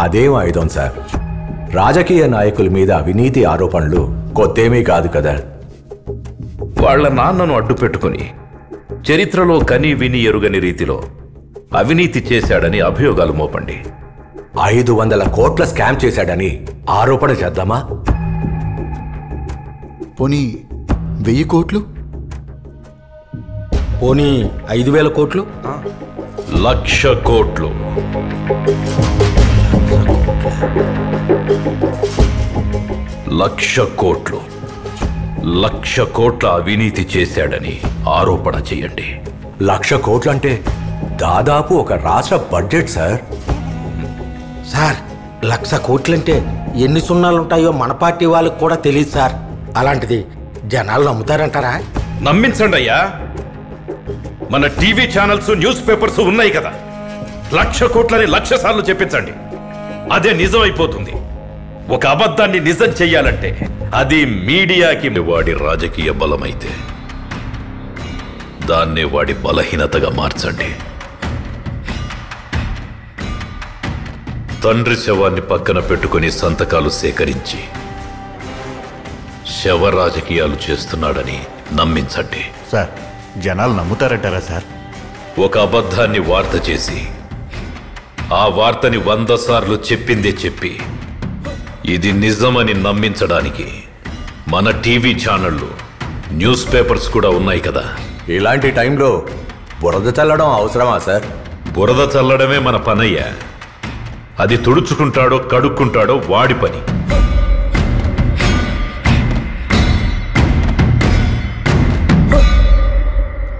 అదేం ఆయుధం సార్? రాజకీయ నాయకుల మీద అవినీతి ఆరోపణలు కొత్తేమీ కాదు కదా. వాళ్ల నాన్నను అడ్డు పెట్టుకుని చరిత్రలో కని విని ఎరుగని రీతిలో అవినీతి చేశాడని అభియోగాలు మోపండి. 500 కోట్ల స్కామ్ చేశాడని ఆరోపణ చేద్దామా? పోనీ 1000 కోట్లు? పోనీ 5000 కోట్లు? 1,00,000 కోట్లు. 1,00,000 కోట్లు. 1,00,000 కోట్ల అవినీతి చేశాడని ఆరోపణ చేయండి. 1,00,000 కోట్లంటే దాదాపు ఒక రాష్ట్ర బడ్జెట్ సార్. సార్ 1,00,000 కోట్లంటే ఎన్ని సున్నాలుంటాయో మన పార్టీ వాళ్ళకి కూడా తెలియదు సార్. అలాంటిది జనాలు నమ్ముతారంటారా? నమ్మించండి అయ్యా. మన టీవీ ఛానల్స్, న్యూస్ పేపర్స్ ఉన్నాయి కదా. 1,00,000 కోట్లని 1,00,000 సార్లు చెప్పించండి. అదే నిజం అయిపోతుంది. ఒక అబద్ధాన్ని నిజం చెయ్యాలంటే అది మీడియాకి వాడి రాజకీయ బలమైతే దాన్నే వాడి బలహీనతగా మార్చండి. తండ్రి శవాన్ని పక్కన పెట్టుకుని సంతకాలు సేకరించి శవ రాజకీయాలు చేస్తున్నాడని నమ్మించండి. సార్, జనాలు నమ్ముతారంటారా సార్? ఒక అబద్ధాన్ని వార్త చేసి ఆ వార్తని 100 సార్లు చెప్పిందే చెప్పి ఇది నిజమని నమ్మించడానికి మన టీవీ ఛానళ్లు, న్యూస్ పేపర్స్ కూడా ఉన్నాయి కదా. ఇలాంటి టైంలో బురద చల్లడం అవసరమా సార్? బురద చల్లడమే మన పనయ్యా. అది తుడుచుకుంటాడో కడుక్కుంటాడో వాడి పని.